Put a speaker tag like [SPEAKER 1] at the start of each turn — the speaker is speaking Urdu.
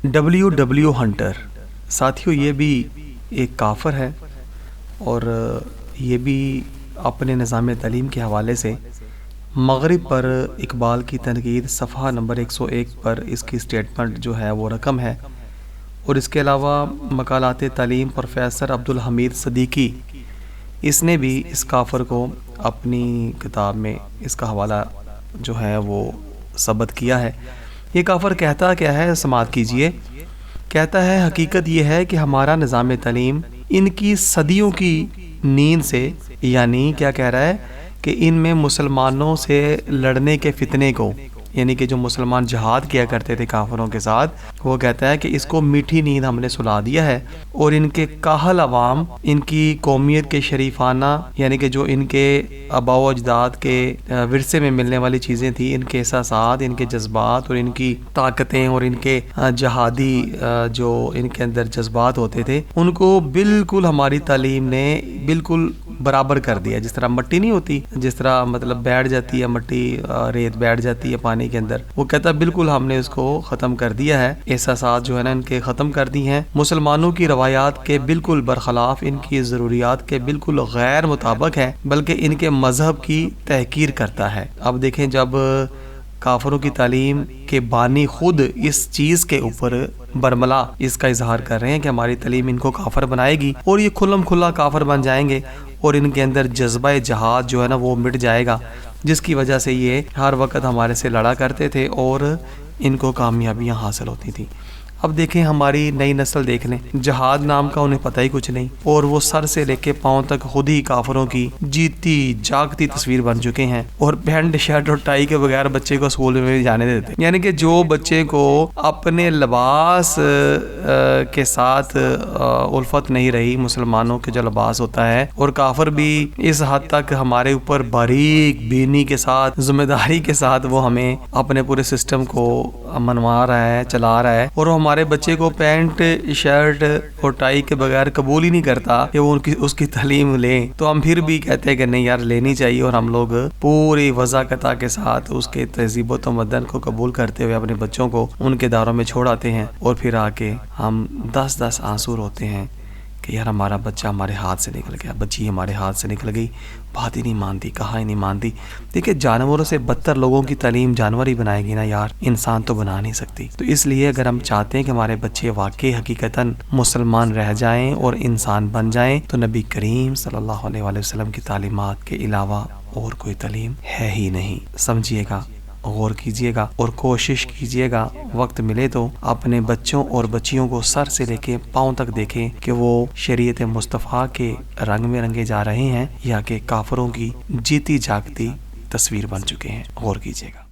[SPEAKER 1] WW ہنٹر ساتھیوں یہ بھی ایک کافر ہے اور یہ بھی اپنے نظام تعلیم کے حوالے سے مغرب پر اقبال کی تنقید صفحہ نمبر 101 پر اس کی سٹیٹمنٹ جو ہے وہ رقم ہے، اور اس کے علاوہ مقالات تعلیم پروفیسر عبدالحمید صدیقی اس نے بھی اس کافر کو اپنی کتاب میں اس کا حوالہ جو ہے وہ ثبت کیا ہے۔ یہ کافر کہتا کیا ہے، سماعت کیجئے۔ کہتا ہے حقیقت یہ ہے کہ ہمارا نظام تعلیم ان کی صدیوں کی نیند سے، یعنی کیا کہہ رہا ہے کہ ان میں مسلمانوں سے لڑنے کے فتنے کو، یعنی کہ جو مسلمان جہاد کیا کرتے تھے کافروں کے ساتھ، وہ کہتا ہے کہ اس کو میٹھی نیند ہم نے سلا دیا ہے، اور ان کے کاہل عوام، ان کی قومیت کے شریفانہ، یعنی کہ جو ان کے آباء و اجداد کے ورثے میں ملنے والی چیزیں تھیں، ان کے احساسات، ان کے جذبات اور ان کی طاقتیں اور ان کے جہادی جو ان کے اندر جذبات ہوتے تھے، ان کو بالکل ہماری تعلیم نے بالکل برابر کر دیا۔ جس طرح مٹی نہیں ہوتی، جس طرح مطلب بیٹھ جاتی ہے مٹی، ریت بیٹھ جاتی ہے پانی کے اندر، وہ کہتا ہے بالکل ہم نے اس کو ختم کر دیا ہے، احساسات جو ہے نا ان کے ختم کر دی ہیں، مسلمانوں کی روایات کے بالکل برخلاف، ان کی ضروریات کے بالکل غیر مطابق ہے، بلکہ ان کے مذہب کی تحقیر کرتا ہے۔ اب دیکھیں، جب کافروں کی تعلیم کے بانی خود اس چیز کے اوپر برملا اس کا اظہار کر رہے ہیں کہ ہماری تعلیم ان کو کافر بنائے گی اور یہ کھلم کھلا کافر بن جائیں گے، اور ان کے اندر جذبہ جہاد جو ہے نا وہ مٹ جائے گا، جس کی وجہ سے یہ ہر وقت ہمارے سے لڑا کرتے تھے اور ان کو کامیابیاں حاصل ہوتی تھیں۔ اب دیکھیں ہماری نئی نسل دیکھ لیں، جہاد نام کا انہیں پتہ ہی کچھ نہیں، اور وہ سر سے لے کے پاؤں تک خود ہی کافروں کی جیتی جاگتی تصویر بن چکے ہیں، اور پینٹ شرٹ اور ٹائی کے بغیر بچے کو اسکول میں بھی جانے دیتے، یعنی کہ جو بچے کو اپنے لباس کے ساتھ الفت نہیں رہی، مسلمانوں کے جو لباس ہوتا ہے، اور کافر بھی اس حد تک ہمارے اوپر باریک بینی کے ساتھ، ذمہ داری کے ساتھ وہ ہمیں اپنے پورے سسٹم کو منوا رہا ہے، چلا رہا ہے، اور ہمارے بچے کو پینٹ شرٹ اور ٹائی کے بغیر قبول ہی نہیں کرتا کہ وہ اس کی تعلیم لیں، تو ہم پھر بھی کہتے ہیں کہ نہیں یار لینی چاہیے، اور ہم لوگ پوری وضاحت کے ساتھ اس کے تہذیب و تمدن کو قبول کرتے ہوئے اپنے بچوں کو ان کے داروں میں چھوڑ آتے ہیں، اور پھر آ کے ہم 10 آنسو روتے ہیں کہ یار ہمارا بچہ ہمارے ہاتھ سے نکل گیا، بچی ہمارے ہاتھ سے نکل گئی، بات ہی نہیں مانتی، کہا ہی نہیں مانتی۔ دیکھیں جانوروں سے بدتر لوگوں کی تعلیم جانور ہی بنائے گی نا یار، انسان تو بنا نہیں سکتی۔ تو اس لیے اگر ہم چاہتے ہیں کہ ہمارے بچے واقعی حقیقتاً مسلمان رہ جائیں اور انسان بن جائیں، تو نبی کریم صلی اللہ علیہ وآلہ وسلم کی تعلیمات کے علاوہ اور کوئی تعلیم ہے ہی نہیں۔ سمجھیے گا، غور کیجئے گا، اور کوشش کیجئے گا وقت ملے تو اپنے بچوں اور بچیوں کو سر سے لے کے پاؤں تک دیکھیں کہ وہ شریعت مصطفیٰ کے رنگ میں رنگے جا رہے ہیں یا کہ کافروں کی جیتی جاگتی تصویر بن چکے ہیں۔ غور کیجئے گا۔